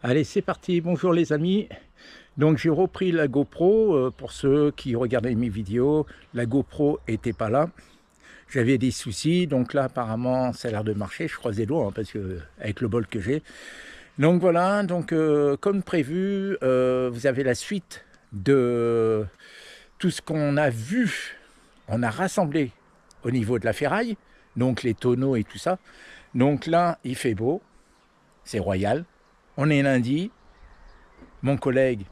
Allez, c'est parti. Bonjour les amis. Donc j'ai repris la GoPro. Pour ceux qui regardaient mes vidéos, la GoPro était pas là. J'avais des soucis, donc là apparemment ça a l'air de marcher. Je croise les doigts parce que avec le bol que j'ai. Donc voilà. Donc comme prévu, vous avez la suite de tout ce qu'on a vu. On a rassemblé au niveau de la ferraille, donc les tonneaux et tout ça. Donc là, il fait beau, c'est royal. On est lundi. Mon collègue,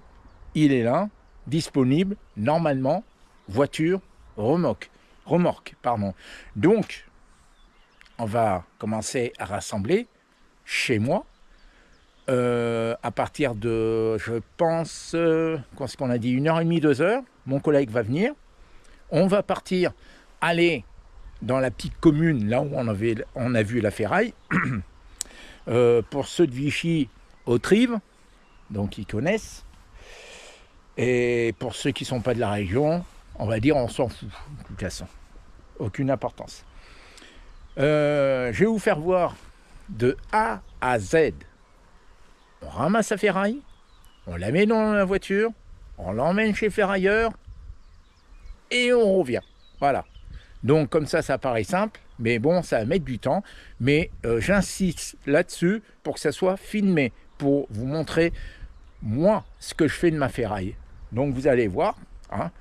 il est là, disponible, normalement, voiture, remorque, pardon. Donc, on va commencer à rassembler chez moi. À partir de, je pense, qu'est-ce qu'on a dit, 1h30, 2h, mon collègue va venir. On va partir, aller dans la petite commune, là où on a vu la ferraille. Pour ceux de Vichy, aux Trives, donc ils connaissent. Et pour ceux qui ne sont pas de la région, on va dire on s'en fout, de toute façon. Aucune importance. Je vais vous faire voir de A à Z. On ramasse la ferraille, on la met dans la voiture, on l'emmène chez le ferrailleur et on revient. Voilà. Donc comme ça paraît simple, mais bon, ça va mettre du temps. Mais j'insiste là-dessus pour que ça soit filmé, pour vous montrer, moi, ce que je fais de ma ferraille. Donc vous allez voir. Hein,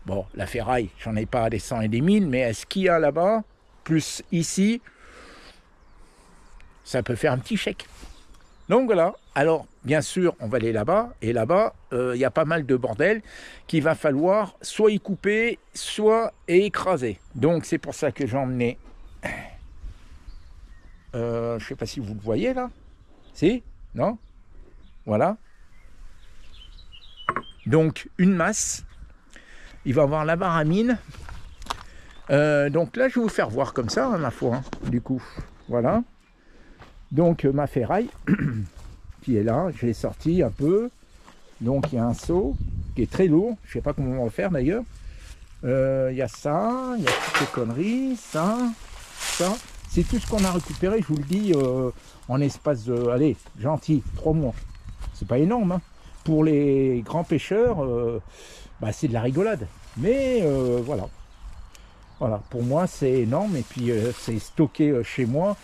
bon, la ferraille, j'en ai pas des 100 et des 1000, mais est-ce qu'il y a là-bas, plus ici, ça peut faire un petit chèque. Donc voilà. Alors, bien sûr, on va aller là-bas. Et là-bas, il y a pas mal de bordel qu'il va falloir soit y couper, soit écraser. Donc, c'est pour ça que j'ai emmené... je ne sais pas si vous le voyez, là. Si? Non? Voilà. Donc, une masse. Il va avoir la baramine. Donc là, je vais vous faire voir comme ça, ma foi. Hein, du coup, voilà. Donc, ma ferraille... qui est là, je l'ai sorti un peu. Donc il y a un seau qui est très lourd, je sais pas comment on va le faire d'ailleurs. Il y a ça, il y a toutes ces conneries, ça. C'est tout ce qu'on a récupéré, je vous le dis, en espace de, allez, gentil, 3 mois. C'est pas énorme, hein. Pour les grands pêcheurs, bah, c'est de la rigolade. Mais voilà. Voilà, pour moi c'est énorme et puis c'est stocké chez moi.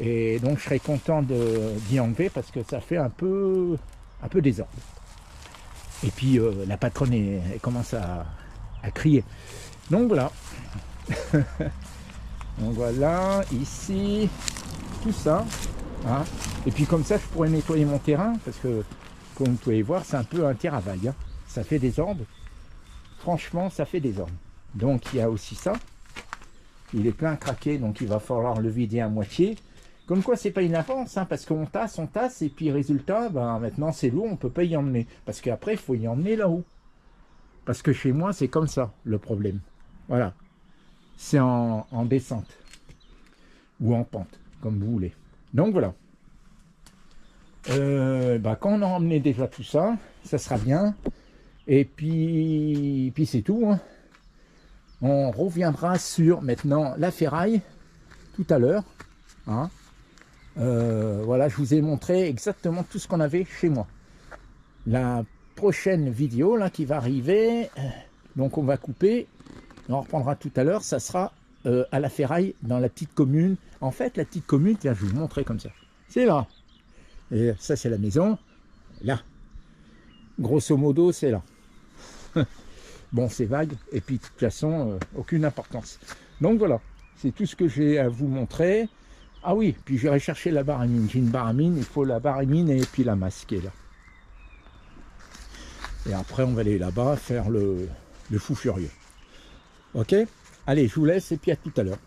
Et donc je serais content d'y enlever parce que ça fait un peu désordre. Et puis la patronne elle commence à crier. Donc voilà. Donc voilà, ici, tout ça. Hein. Et puis comme ça je pourrais nettoyer mon terrain parce que comme vous pouvez voir c'est un peu un terrain vague. Hein. Ça fait désordre. Franchement ça fait désordre. Donc il y a aussi ça. Il est plein craqué donc il va falloir le vider à moitié. Comme quoi, c'est pas une avance, hein, parce qu'on tasse, et puis résultat, ben, maintenant c'est lourd, on peut pas y emmener. Parce qu'après, il faut y emmener là-haut. Parce que chez moi, c'est comme ça, le problème. Voilà. C'est en descente. Ou en pente, comme vous voulez. Donc voilà. Ben, quand on a emmené déjà tout ça, ça sera bien. Et puis c'est tout. Hein. On reviendra sur, maintenant, la ferraille, tout à l'heure. Hein. Voilà, je vous ai montré exactement tout ce qu'on avait chez moi. La prochaine vidéo là qui va arriver, donc on va couper, on reprendra tout à l'heure, ça sera à la ferraille dans la petite commune. En fait, la petite commune, tiens, je vais vous montrer comme ça. C'est là. Et ça, c'est la maison. Là. Grosso modo, c'est là. Bon, c'est vague. Et puis, de toute façon, aucune importance. Donc voilà, c'est tout ce que j'ai à vous montrer. Ah oui, puis j'irai chercher la baramine. J'ai une baramine, il faut la baramine et puis la masse qui est là. Et après, on va aller là-bas faire le fou furieux. Ok? Allez, je vous laisse et puis à tout à l'heure.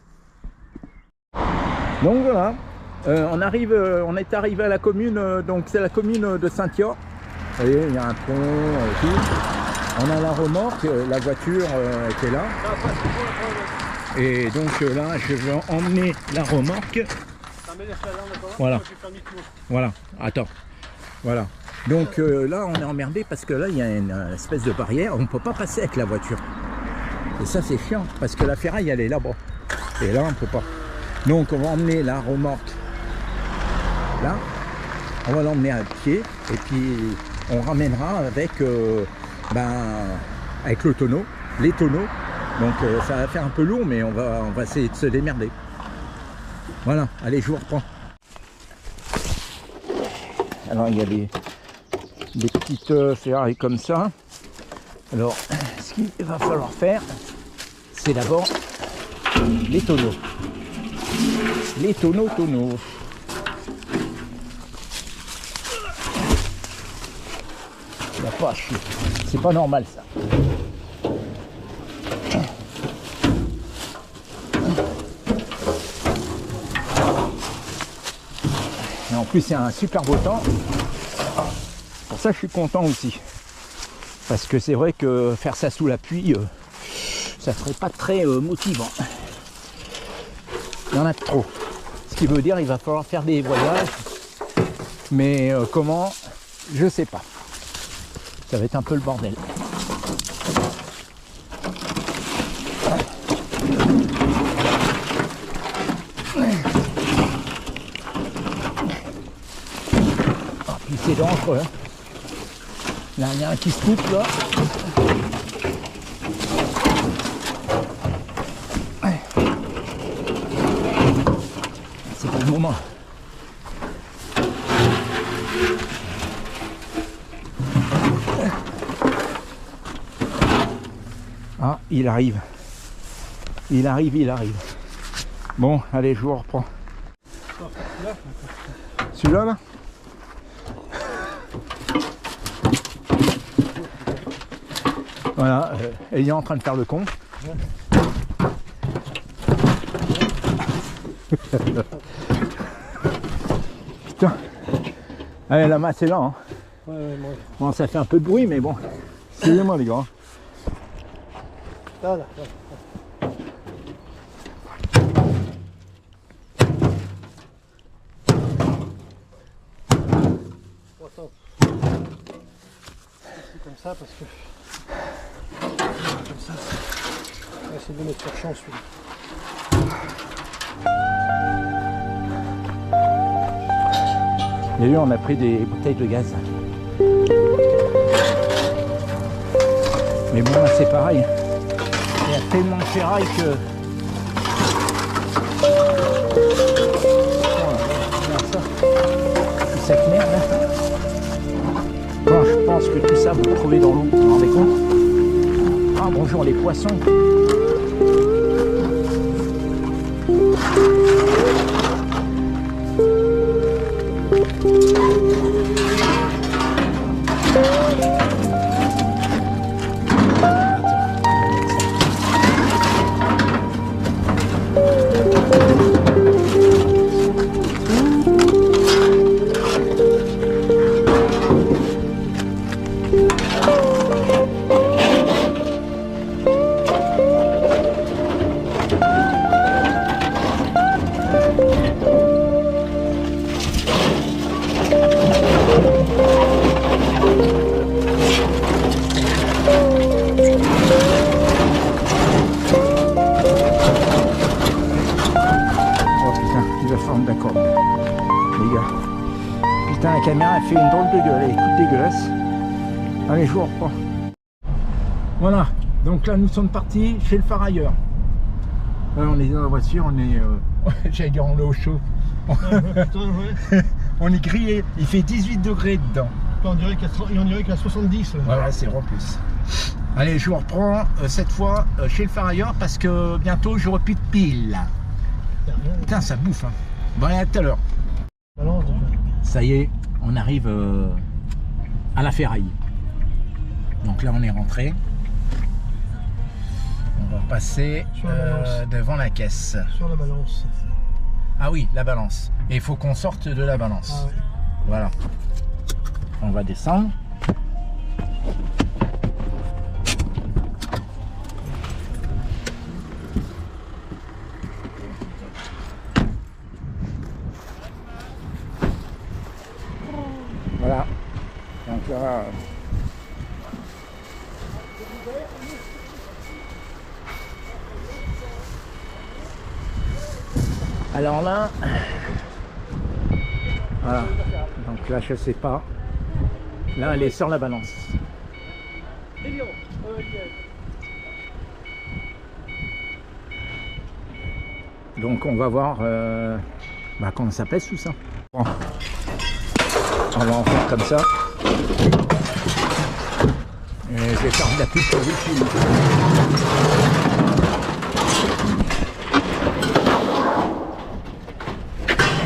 Donc voilà, on est arrivé à la commune, donc c'est la commune de Saint-Yor. Vous voyez, il y a un pont, tout. On a la remorque, la voiture qui est là. Et donc là, je vais emmener la remorque. Voilà. Voilà. Attends. Voilà. Donc là, on est emmerdé parce que là, il y a une espèce de barrière. On ne peut pas passer avec la voiture. Et ça, c'est chiant parce que la ferraille, elle est là-bas. Et là, on ne peut pas. Donc, on va emmener la remorque là. on va l'emmener à pied et puis on ramènera avec, avec le tonneau, les tonneaux. Donc ça va faire un peu lourd, mais on va essayer de se démerder. Voilà, allez, je vous reprends. Alors il y a des petites ferrailles comme ça. Alors ce qu'il va falloir faire, c'est d'abord les tonneaux. Les tonneaux. Il n'y a pas à chier. C'est pas normal ça. Et en plus, c'est un super beau temps. Pour ça, je suis content aussi. Parce que c'est vrai que faire ça sous la pluie, ça serait pas très motivant. Il y en a trop. Ce qui veut dire qu'il va falloir faire des voyages. Mais comment, je sais pas. Ça va être un peu le bordel. Ah, puis c'est dangereux. Hein. Là, il y a un qui se coupe là. C'est pas le moment. Ah, il arrive. Il arrive. Bon, allez, je vous reprends. Celui-là, là? Voilà, il est en train de faire le con. Putain. Allez, la masse est là. Hein. Bon, ça fait un peu de bruit, mais bon. Excusez-moi, les gars. Voilà. C'est comme ça parce que comme ça, on va essayer de le mettre sur champ celui-là. Il y a eu, on a pris des bouteilles de gaz. Mais bon, là, c'est pareil. Il y a tellement de ferraille que... Regarde ça. Cette merde là. Bon, je pense que tout ça vous le trouvez dans l'eau, vous vous rendez compte? Ah bonjour les poissons. D'accord, les gars. Putain, la caméra elle fait une drôle de gueule, elle est toute dégueulasse. Allez, je vous reprends. Voilà, donc là nous sommes partis chez le ferrailleur. Là, on est dans la voiture, on est... j'allais dire on est au chaud. On est grillé, il fait 18 degrés dedans. On dirait qu'il y a 70. Voilà, c'est en plus. Allez, je vous reprends cette fois chez le ferrailleur parce que bientôt j'aurai plus de piles. Putain, ça bouffe. Hein. Bon, allez, à tout à l'heure. Ça y est, on arrive à la ferraille. Donc là, on est rentré. On va passer devant la caisse. Sur la balance. Ah oui, la balance. Et il faut qu'on sorte de la balance. Ah, ouais. Voilà. On va descendre. Voilà. Donc là... Alors là, Voilà. Donc là, je sais pas. Là, elle est sur la balance. Donc on va voir comment ça pèse tout ça. Bon. On va en faire comme ça. Et je vais faire de la pub pour Wi-Fi.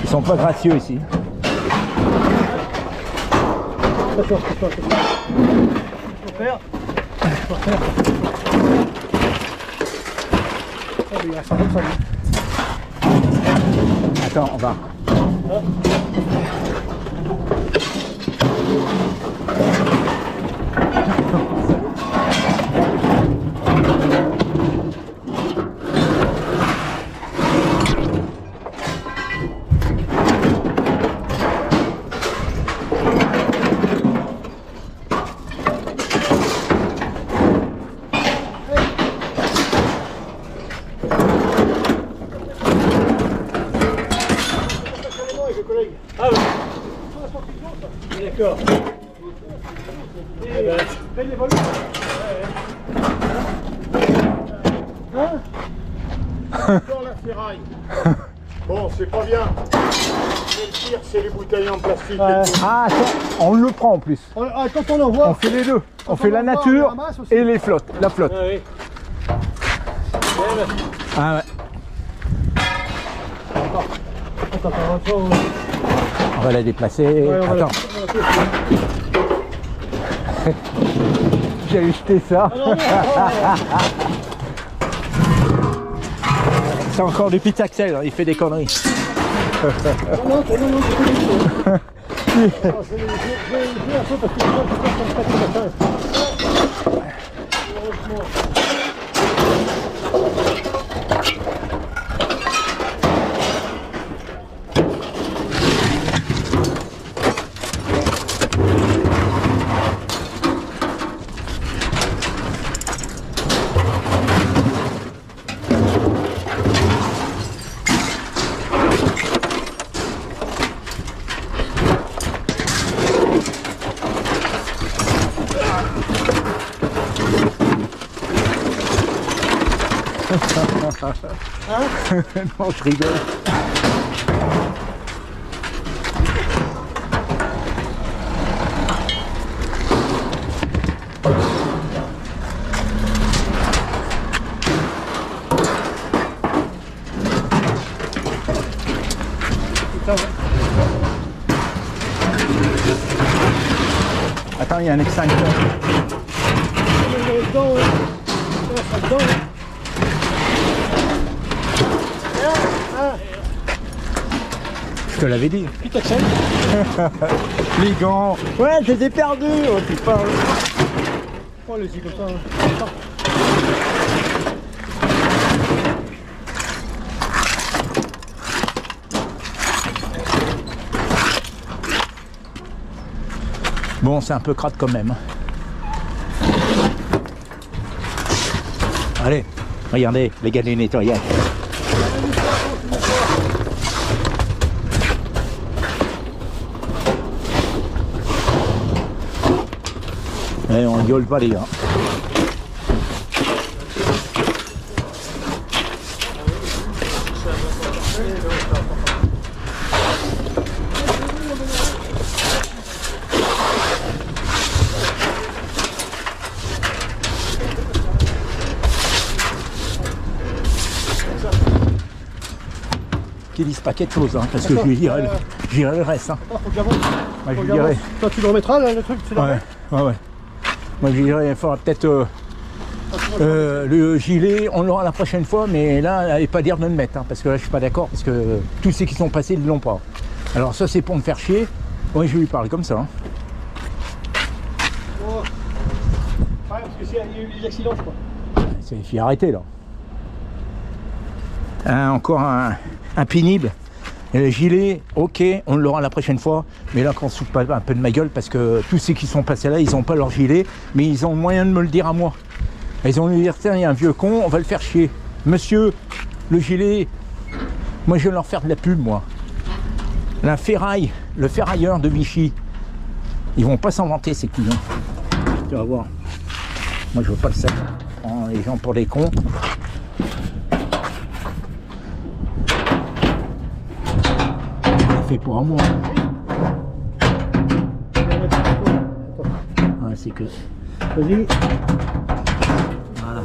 Ils sont pas gracieux ici. Attends, on va. Ah oui. D'accord. Encore la ferraille. Bon, c'est pas bien. Mais le pire, c'est les bouteilles en plastique. Ouais. Ah, attends, on le prend en plus. Quand on envoie, On fait les deux. On fait la envoie, nature on ramasse aussi. et les flottes. La flotte. Ah oui. Ah ouais. On va la déplacer. Ouais, on va Attends. J'ai jeté ça. C'est encore du Pizzaxel, il fait des conneries. Non, je rigole. Attends, il y a un extincteur. Je te l'avais dit. Les gants. Ouais, je les ai perdus. Oh, tu parles. Oh, les yeux comme ça. Bon, c'est un peu crade quand même. Allez, regardez, les gars du nettoyage. Et on gueule pas les gars. Qui disent pas quelque chose, hein, parce que je lui dirai le reste. Hein. Faut que j'avance. Moi, je lui dirai. Toi, tu le remettras, là, le truc, c'est Ouais, ouais. Moi, je lui dirai, il faudra peut-être le gilet, on l'aura la prochaine fois, mais là, n'allez pas dire de le mettre, hein, parce que là, je suis pas d'accord, parce que tous ceux qui sont passés, ils ne l'ont pas. Alors, ça, c'est pour me faire chier. Moi, je lui parle comme ça. Hein. Oh. Ouais, parce que il y a eu des accidents, je crois. Il faut arrêter, là. Encore un pénible. Et le gilet, ok, on l'aura la prochaine fois, mais là qu'on se fout pas un peu de ma gueule, parce que tous ceux qui sont passés là, ils n'ont pas leur gilet, mais ils ont le moyen de me le dire à moi. Ils ont dit, tiens, il y a un vieux con, on va le faire chier. Monsieur, le gilet, moi je vais leur faire de la pub, moi. la ferraille, le ferrailleur de Vichy. Ils vont pas s'en vanter, ces couillons. Tu vas voir. Moi, je veux pas le savoir. Prends les gens pour des cons. C'est fait pour un mois. Ouais, c'est que... Vas-y. Voilà.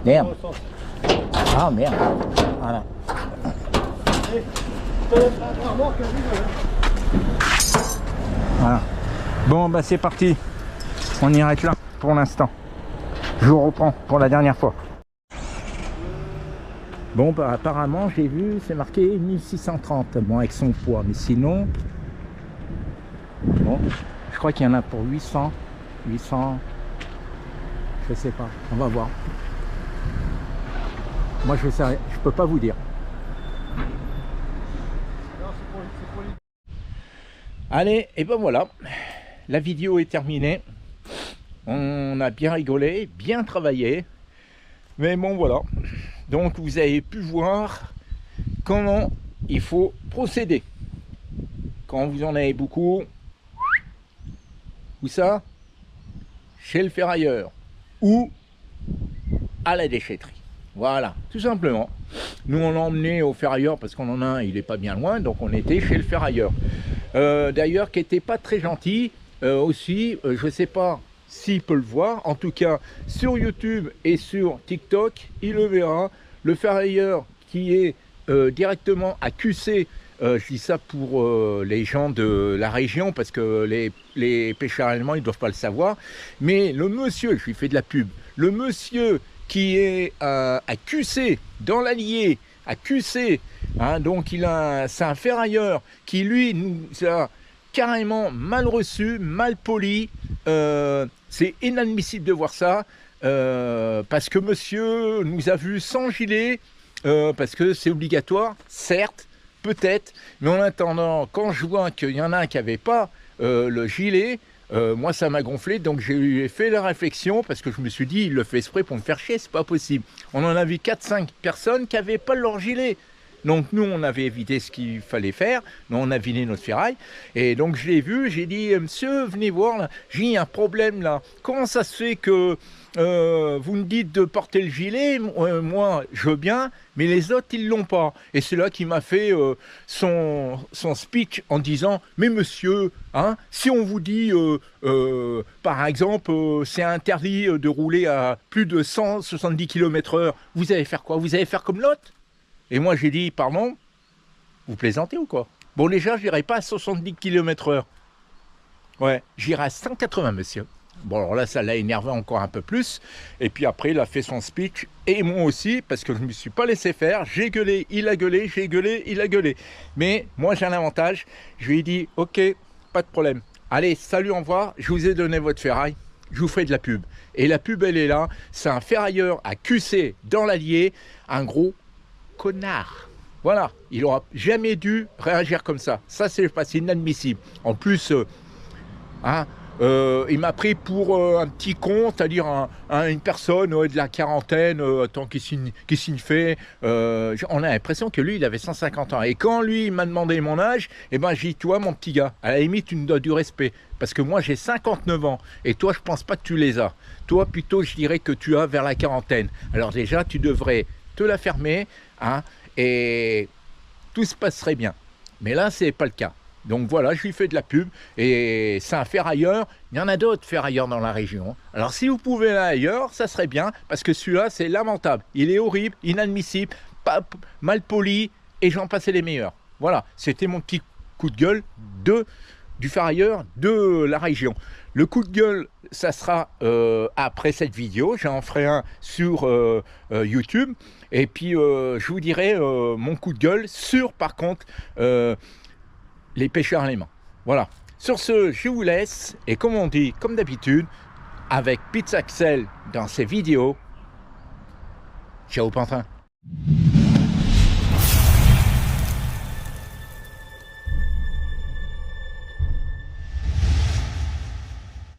Merde. Ah merde. Voilà. Voilà. Bon bah c'est parti. On y arrête là pour l'instant. Je vous reprends pour la dernière fois. Bon bah apparemment j'ai vu c'est marqué 1630. Bon avec son poids. Mais sinon. Bon. Je crois qu'il y en a pour 800. 800. Je sais pas. On va voir. Moi je peux pas vous dire. Allez, et ben voilà, la vidéo est terminée. On a bien rigolé, bien travaillé. Mais bon voilà. Donc vous avez pu voir comment il faut procéder. Quand vous en avez beaucoup. Où ça? Chez le ferrailleur. Ou à la déchetterie. Voilà, tout simplement. Nous, on l'a emmené au ferrailleur parce qu'on en a un, il n'est pas bien loin, donc on était chez le ferrailleur. D'ailleurs, qui n'était pas très gentil aussi, je ne sais pas s'il peut le voir, en tout cas sur YouTube et sur TikTok, il le verra. Le ferrailleur qui est directement à QC, je dis ça pour les gens de la région parce que les pêcheurs allemands, ils ne doivent pas le savoir, mais le monsieur, je lui fais de la pub, le monsieur qui est à QC, dans l'Allier, à QC, hein, donc c'est un ferrailleur qui lui nous a carrément mal reçu, mal poli, c'est inadmissible de voir ça, parce que monsieur nous a vu sans gilet, parce que c'est obligatoire, certes, peut-être, mais en attendant, quand je vois qu'il y en a un qui n'avait pas le gilet, moi ça m'a gonflé, donc j'ai fait la réflexion parce que je me suis dit il le fait exprès pour me faire chier, c'est pas possible. On en a vu 4-5 personnes qui n'avaient pas leur gilet, donc nous on avait évité ce qu'il fallait faire, nous on a vidé notre ferraille, et donc je l'ai vu, j'ai dit monsieur venez voir là, j'ai un problème là, comment ça se fait que vous me dites de porter le gilet, moi je veux bien, mais les autres ils l'ont pas. Et c'est là qu'il m'a fait son speech en disant mais monsieur, hein, si on vous dit par exemple c'est interdit de rouler à plus de 170 km/h, vous allez faire quoi? Vous allez faire comme l'autre? Et moi j'ai dit pardon, vous plaisantez ou quoi? Bon déjà je n'irai pas à 70 km/h, ouais, j'irai à 180 monsieur. Bon alors là ça l'a énervé encore un peu plus, et puis après il a fait son speech, et moi aussi, parce que je ne me suis pas laissé faire, j'ai gueulé, il a gueulé, j'ai gueulé, il a gueulé, mais moi j'ai un avantage, je lui ai dit ok, pas de problème, allez salut, au revoir, je vous ai donné votre ferraille, je vous fais de la pub, et la pub elle est là, c'est un ferrailleur à QC dans l'Allier, un gros connard. Voilà, il n'aura jamais dû réagir comme ça, c'est inadmissible, en plus, hein, il m'a pris pour un petit con, c'est-à-dire une personne de la quarantaine, qui signe fait. On a l'impression que lui, il avait 150 ans. Et quand lui, il m'a demandé mon âge, eh ben, j'ai dit, toi, mon petit gars, à la limite, tu me donnes du respect. Parce que moi, j'ai 59 ans. Et toi, je pense pas que tu les as. Toi, plutôt, je dirais que tu as vers la quarantaine. Alors déjà, tu devrais te la fermer, hein, et tout se passerait bien. Mais là, c'est pas le cas. Donc voilà, je lui fais de la pub, et c'est un ferrailleur, il y en a d'autres ferrailleurs dans la région. Alors si vous pouvez aller ailleurs, ça serait bien, parce que celui-là c'est lamentable, il est horrible, inadmissible, mal poli, et j'en passais les meilleurs. Voilà, c'était mon petit coup de gueule du ferrailleur de la région. Le coup de gueule, ça sera après cette vidéo, j'en ferai un sur YouTube, et puis je vous dirai mon coup de gueule sur, par contre, les pêcheurs allemands. Voilà. Sur ce, je vous laisse. Et comme on dit, comme d'habitude, avec Pizza Axel dans ses vidéos. Ciao Pantin.